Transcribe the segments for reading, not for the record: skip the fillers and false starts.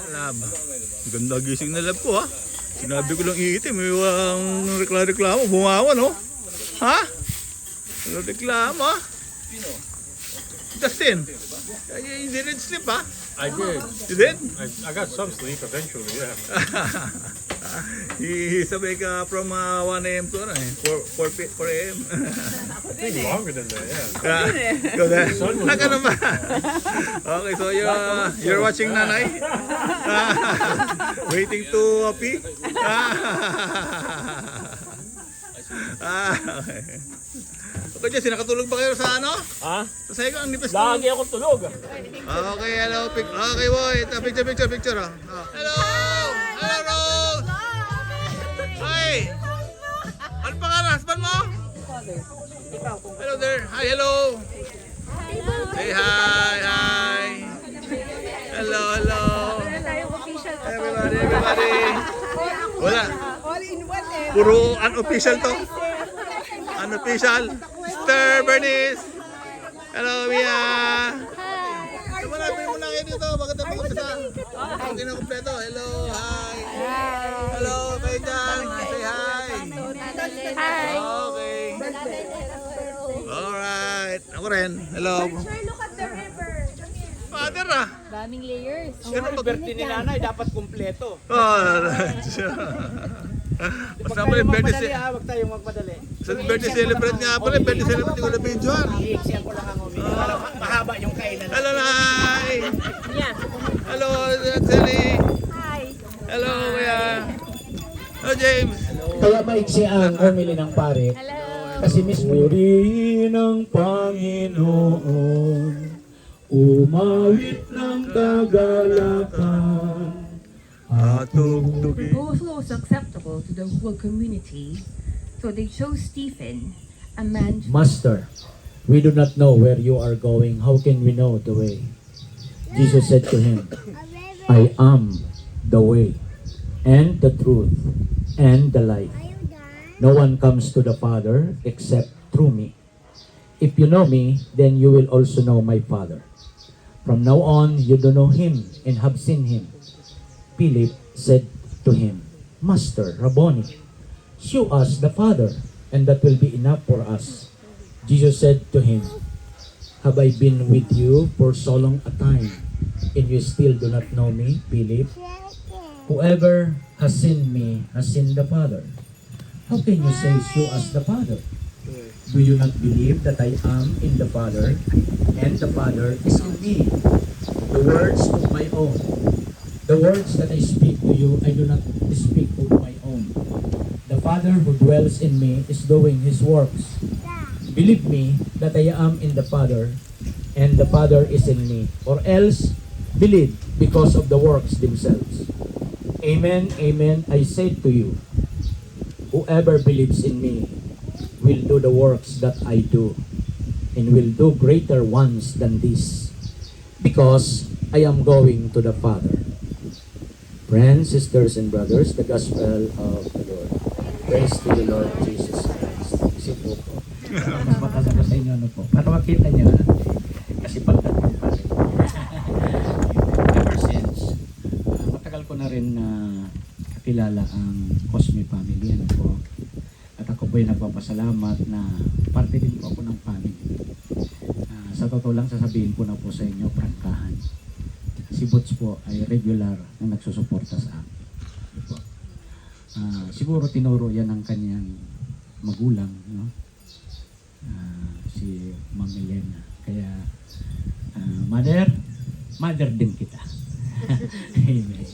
Lab. Ganda gising na lab ko ha. Sinabi ko lang iitim, may reklamo, bumawa no? Ha? Ano reklamo ha? Justin, you didn't sleep ha? I did. You did? I got some sleep eventually, yeah. Sabay ka from 1 a.m. to 4 a.m. I think longer than that, yeah. Go there. Naka naman. Okay, so you're watching nanay? Waiting to pee? Okay. Okay, Jesse, nakatulog ba kayo sa ano? Ha? Sa sayo ang nipis ko. Lagi ako tulog. Okay, hello. Okay, boy. Picture. Hello! Hello, Rose! Hi! Ano pangalan? Husband mo? Hello there. Hi, hello. Say hi. Hello. Everybody. Wala. Puro unofficial to. Unofficial. Sister Bernice. Hello, Mia. Hi. Marami mo na kayo dito. Maganda po sa. Okay na kompleto. Hello, hi. Hello, kayo dyan. Say hi. Hi. Okay. Alright. Ako rin. Hello. Sure, look at the river. Father Daming layers. Sino ba? Birthday ni nanay, dapat kumpleto. Basta pala yung birthday Huwag tayong magpadali. sa birthday celebrate nga pala. Birthday celebrate ko na videoan. I-exam ko lang ang uminom. Para mahaba yung kainan. Hello, Nay. Hello, Sally. Hi. Hello, Kuya. Hello, James. Kaya maiksi ang umili ng pare. Hello. Kasi mismo Purihin ang Panginoon, umawit ng kagalakan. Tugtugin. Proposal was acceptable to the whole community, so they chose Stephen, a man. Master, we do not know where you are going. How can we know the way? Jesus said to him, I am the way, and the truth, and the life. No one comes to the Father except through me. If you know me, then you will also know my Father. From now on, you do know him and have seen him. Philip said to him, Master, Rabboni, show us the Father, and that will be enough for us. Jesus said to him, Have I been with you for so long a time, and you still do not know me, Philip? Whoever has seen me has seen the Father. How can you say, show us the Father? Do you not believe that I am in the Father, and the Father is in me? The words of my own. The words that I speak to you, I do not speak of my own. The Father who dwells in me is doing His works. Believe me that I am in the Father, and the Father is in me. Or else, believe because of the works themselves. Amen, amen, I say to you, whoever believes in me will do the works that I do, and will do greater ones than this, because I am going to the Father. Friends, sisters, and brothers, the Gospel of the Lord. Praise to the Lord Jesus Christ. Sipo po. mas mataas ako sa inyo, ano po. Para makita niyo, kasi pagdating pa rin. Ever since, matagal ko na rin kakilala ang Cosme family, ano po. At ako po ay nagpapasalamat na parte din po ako ng family. Sa totoo lang, sasabihin ko na po sa inyo, prangkahan. Si Boots po ay regular na nagsusuporta sa akin. Ano po. Siguro tinuro yan ng kanyang magulang, no? Si Ma'am Elena. Kaya, mother din kita. Amen.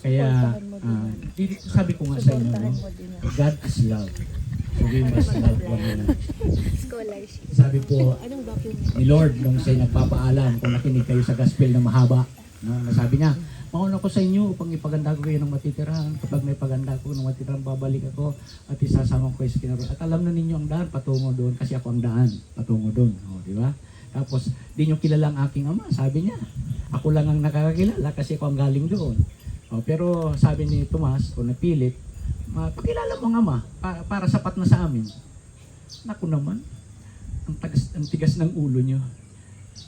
Kaya, sabi ko nga sa inyo, no? God is love. So we must love one another. Sabi po ni Lord nung siya'y nagpapaalam, kung nakinig kayo sa gospel na mahaba, no? Sabi niya, mauna ko sa inyo upang ipaganda ko kayo ng matitirahan. Kapag may paganda ko ng matitirahan, babalik ako at isasama ko kayo sa kinaroon. At alam na ninyo ang daan, patungo doon, kasi ako ang daan, patungo doon. O, di ba? Tapos, di nyo kilala ang aking ama, sabi niya. Ako lang ang nakakakilala kasi ako ang galing doon. O, pero sabi ni Tomas, o na Philip, pakilala mo ang ama, para sapat na sa amin. Naku naman, ang tigas ng ulo nyo.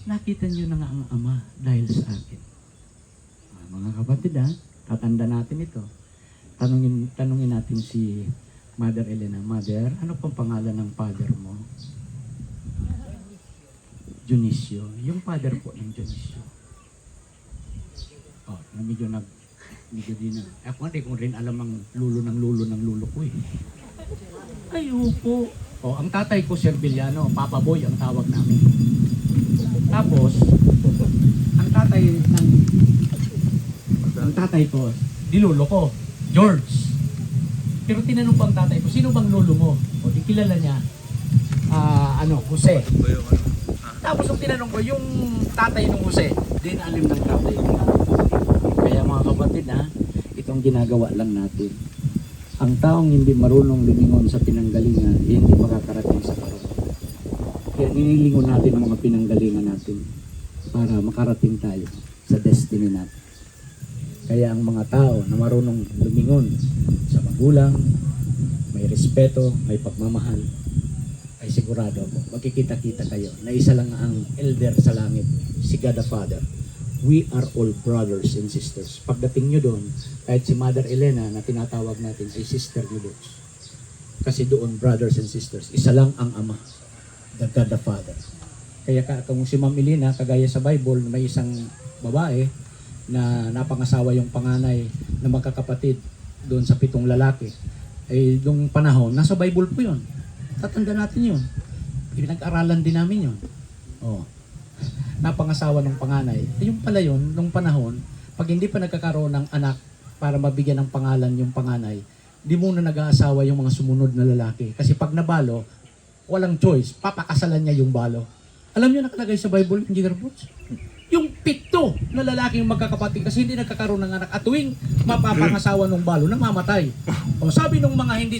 Nakita nyo na nga ang Ama dahil sa akin. Mga kapatid tatanda natin ito. Tanungin natin si Mother Elena. Mother, ano pang pangalan ng father mo? Dionisio. Yung father po ng Dionisio. Medyo din na. Ako hindi ko rin alam ang lulo ng lulo ko eh. Ay, upo. Ang tatay ko, Sir Villano, Papa Boy ang tawag namin. Tapos, ang tatay ko, dilulo ko, George. Pero tinanong ko ang tatay ko, sino bang lolo mo? O, di kilala niya, Jose. Tapos nung tinanong ko, yung tatay ng Jose, di na alim ng tatay ko. Kaya mga kapatid itong ginagawa lang natin. Ang taong hindi marunong lumingon sa pinanggalingan, hindi makakarating sa karoon. Kaya ninilingon natin ang mga pinanggalingan natin para makarating tayo sa destiny natin. Kaya ang mga tao na marunong lumingon sa magulang, may respeto, may pagmamahal, ay sigurado ako, magkikita-kita kayo na isa lang ang elder sa langit, si God the Father. We are all brothers and sisters. Pagdating nyo doon, kahit si Mother Elena na tinatawag natin ay sister ni Luz. Kasi doon, brothers and sisters, isa lang ang Ama, the God the Father. Kaya kung si Ma'am Elena, kagaya sa Bible, may isang babae na napangasawa yung panganay na magkakapatid doon sa 7 lalaki. Ay nung panahon, nasa Bible po yun. Tatanda natin yun. Pinag-aralan din namin yun. Napangasawa ng panganay. Yung pala yun, nung panahon, pag hindi pa nagkakaroon ng anak para mabigyan ng pangalan yung panganay, di muna nag-aasawa yung mga sumunod na lalaki. Kasi pag nabalo, walang choice, papakasalan niya yung balo. Alam niyo nakalagay sa Bible, Engineer Boots? Yung 7 na lalaki yung magkakapatid kasi hindi nagkakaroon ng anak at tuwing mapapangasawa ng balo, namamatay. Sabi nung mga hindi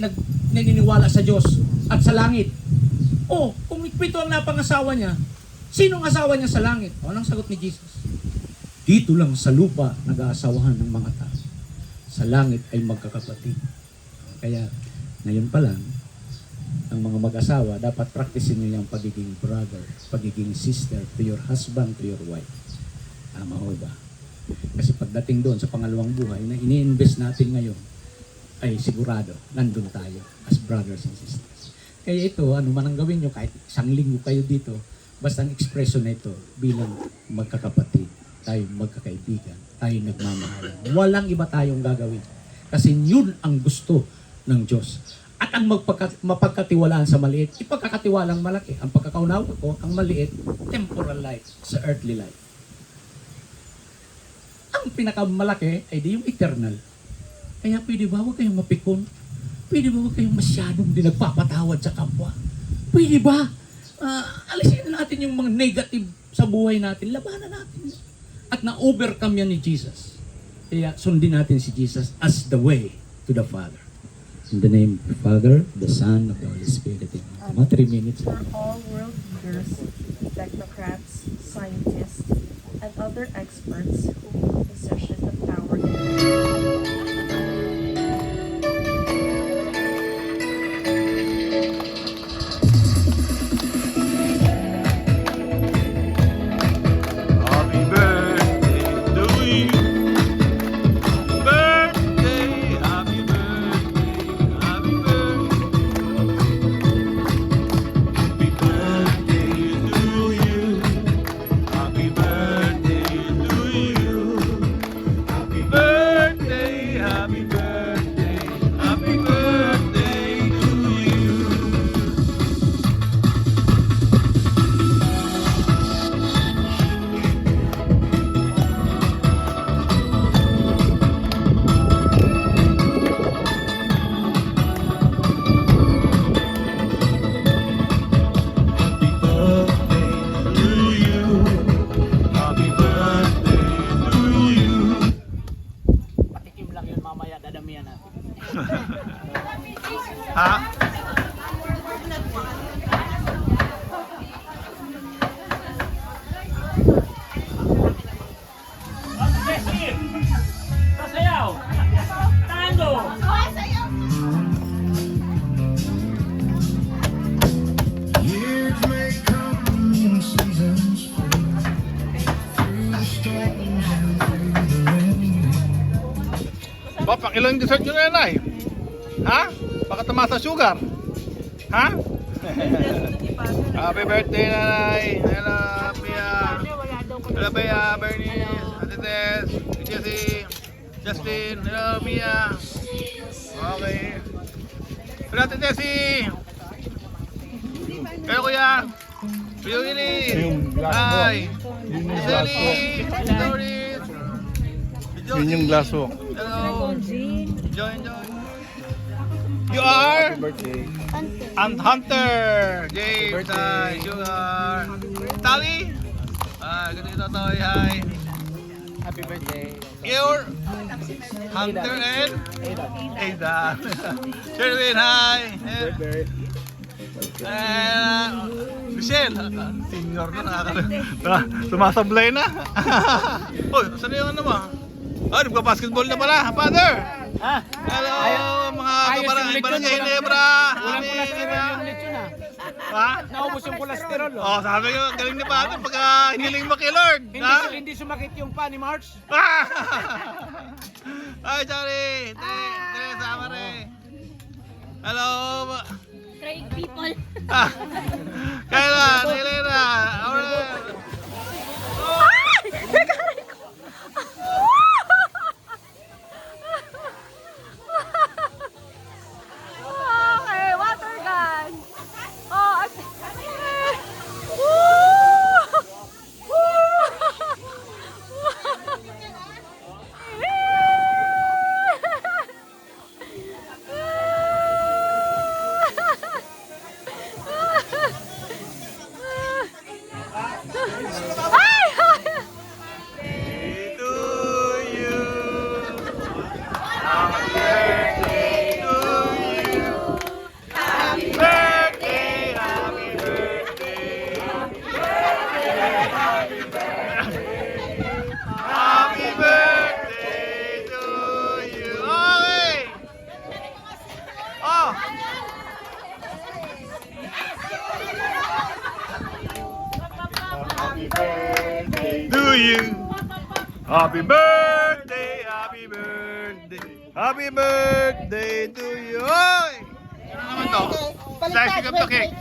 naniniwala sa Diyos at sa langit, kung 7 ang napangasawa niya, sinong asawa niya sa langit? Anong sagot ni Jesus? Dito lang sa lupa nag-aasawahan ng mga tao. Sa langit ay magkakapatid. Kaya ngayon pa lang, ang mga mag-asawa, dapat practicein nyo yung pagiging brother, pagiging sister to your husband, to your wife. Tama ho ba? Kasi pagdating doon sa pangalawang buhay na ini-invest natin ngayon, ay sigurado, nandun tayo as brothers and sisters. Kaya ito, ano man ang gawin nyo, kahit 1 linggo kayo dito, basta ang ekspresyon na ito bilang magkakapatid, tayo magkakaibigan, tayo nagmamahalan. Walang iba tayong gagawin. Kasi yun ang gusto ng Diyos. At ang mapagkatiwalaan sa maliit, ipagkakatiwalang malaki. Ang pagkakaunawa ko, ang maliit, temporal life sa earthly life. Ang pinakamalaki ay di yung eternal. Kaya pwede ba huwag kayong mapikon? Pwede ba huwag kayong masyadong di nagpapatawad sa kapwa? Pwede ba? Alisin natin yung mga negative sa buhay natin. Labanan natin. At na-overcome yan ni Jesus. Kaya sundin natin si Jesus as the way to the Father. In the name of the Father, the Son, of the Holy Spirit. Mga 3 minutes. For all world leaders, technocrats, scientists, and other experts who hold possession of power Happy birthday to you. Birthday, happy birthday, happy birthday to you. Happy birthday to you. Ba, pang ilang dessert nyo na yan ay? Ha? Baka tama sa sugar? Ha? Happy birthday, nanay! Hello, Pia! Hello, Pia, Bernice, Ate Tess, Jessie, Justin, hello, Pia! Okay. Hello, Ate Tessie! Hello, Kuya! Kuya Willie! Hi! Giselle! Doris! Yun yung glaso. Hello! Join. You are? Birthday. Hunter! James! Hi! Sugar! Tali! Ganito Toy! Hi! Happy birthday. You're Hunter and Ada. Sherwin, hi! Birthday. Michelle, senior na sumasablay na. Uy, saan yung ano mo? Oh, nagpa-basketball na pala, father! Hello, mga barangay Nebra! Walang kolesterol yung lechon ah. Ha? Naubos yung kolesterol oh. Oh, sabi ko, galing ni father pagka hiniling mo kay Lord. Hindi sumakit yung pa ni March. Ay, sorry. Teresa Amare. Hello. Great people. Kailan, Helena. Okay, water gun. Oh, Happy birthday to you. Okay. Oh. To you. Happy birthday, happy birthday. Happy birthday to you. Oy! Ano naman to? Slicing of the cake.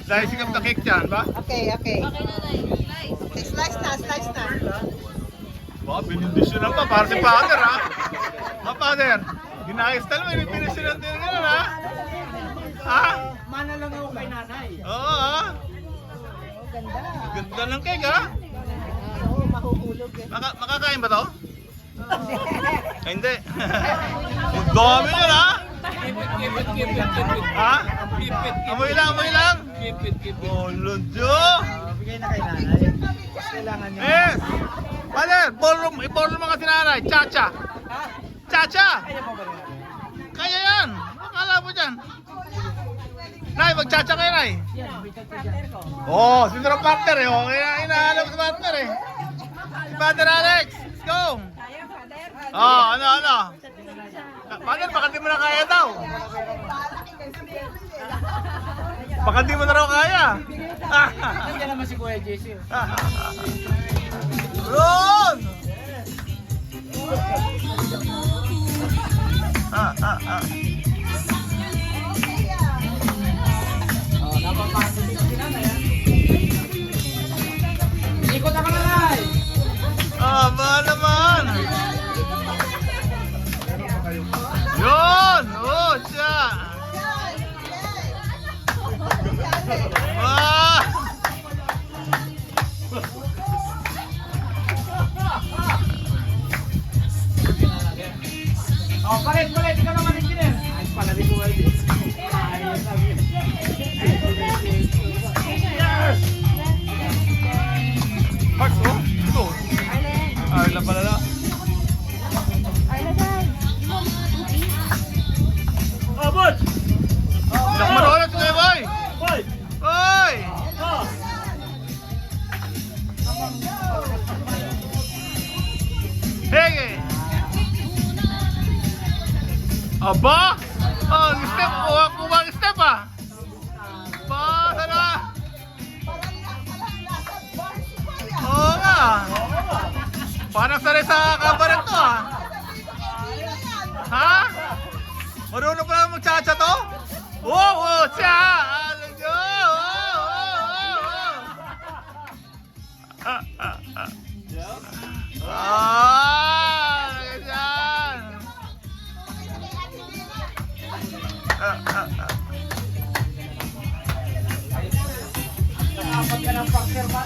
Slicing of the cake dyan, ba? Okay. okay na tayo. Okay, slice na. Ba, binindisyonan pa, para si Father, ha? Ha, Father? Ginayos-tal mo, binindisyonan din gano'n, ha? Ha? Mana lang ako kay nanay. Oo, ha? Ganda ng cake, ha? Oo, mahuhulog eh. Makakain ba to? Ay, hindi. Ang dami yun, ha? Keep it. Ha? Amoy lang. Keep it. Oh, Lodyo! Bigay na kay nanay. Kailangan niya. Yes! Father, ballroom mga sinanay. Cha-cha! Cha-cha! Kaya pa ba rin? Kaya yan! Akala mo dyan. Nay, mag-cha-cha kayo, Nay. Oh, sino ang partner eh. Oh, inahanap sa partner eh. Si Father Alex, let's go! Oh, ano? Father, baka di mo na kaya daw. Baka di mo na raw kaya. Nandiyan naman si Kuya JC. Ron! Napapasok si nanay ah. Ikot na ka nanay. Ba naman? Yun! Oh, siya! Ah! Oh, palit. Ikaw naman engineer. Ay, pala di Kuya JC. Ayos sabi. Yes! Max, oh? Ito. Arla pala na. Oh, boss! Nakamaroon na tuloy, boy! Boy! Boy! Oh! Hey! Aba! Oh, step! Kuha step ah! Ba, sana! Oo nga! Parang sanay sa kabaret to ah! Ha? Marunong pa lang magchacha to? Oo, siya! Alam nyo! Ganyan! Dapat ka ng boxer ba?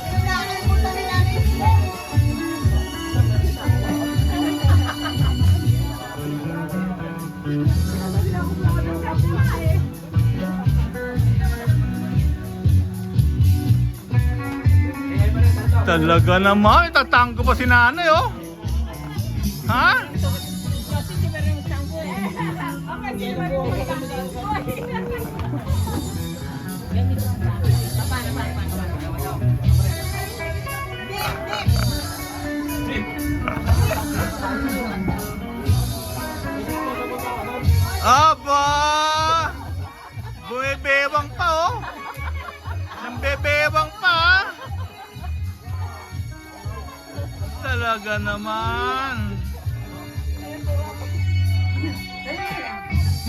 Talaga naman, itatanggo pa si nanay, oh. Ha? Aba! Bumibewang pa, oh. Nambebewang pa, ah. Talaga naman.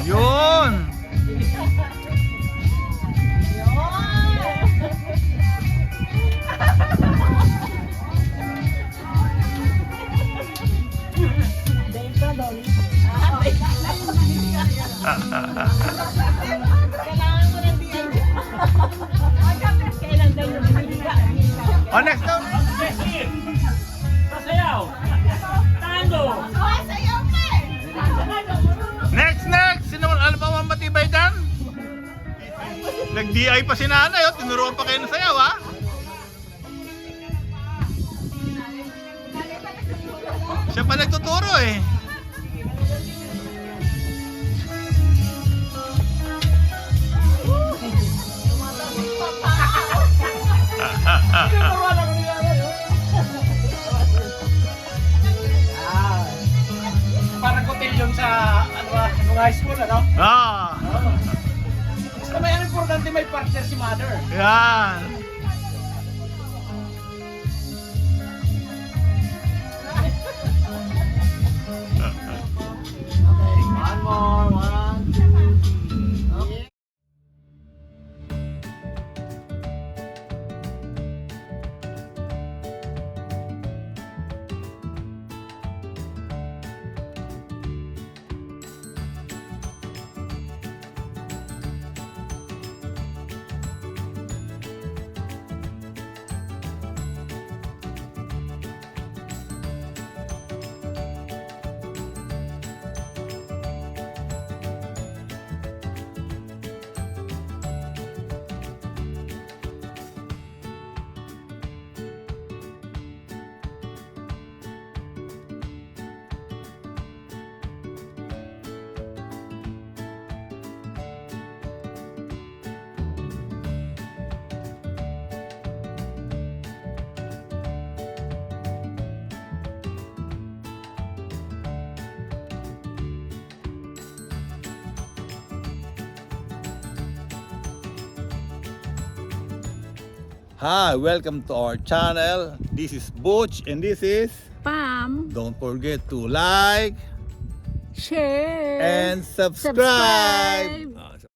Yun. Oh, next down. Sasayaw! Tango! Next! Sino alam ba ang matibay dyan? Nag-DI pa si nanay, oh. Tinuruan pa kayo ng sayaw, ha? Siya pa nagtuturo, eh. Parang kotilyon sa nung high school, ano? Ah, Basta may ang importante may partner si mother. yan. One more, 1, 2, 3. Hi, welcome to our channel. This is Butch and this is Pam. Don't forget to like Share. and subscribe.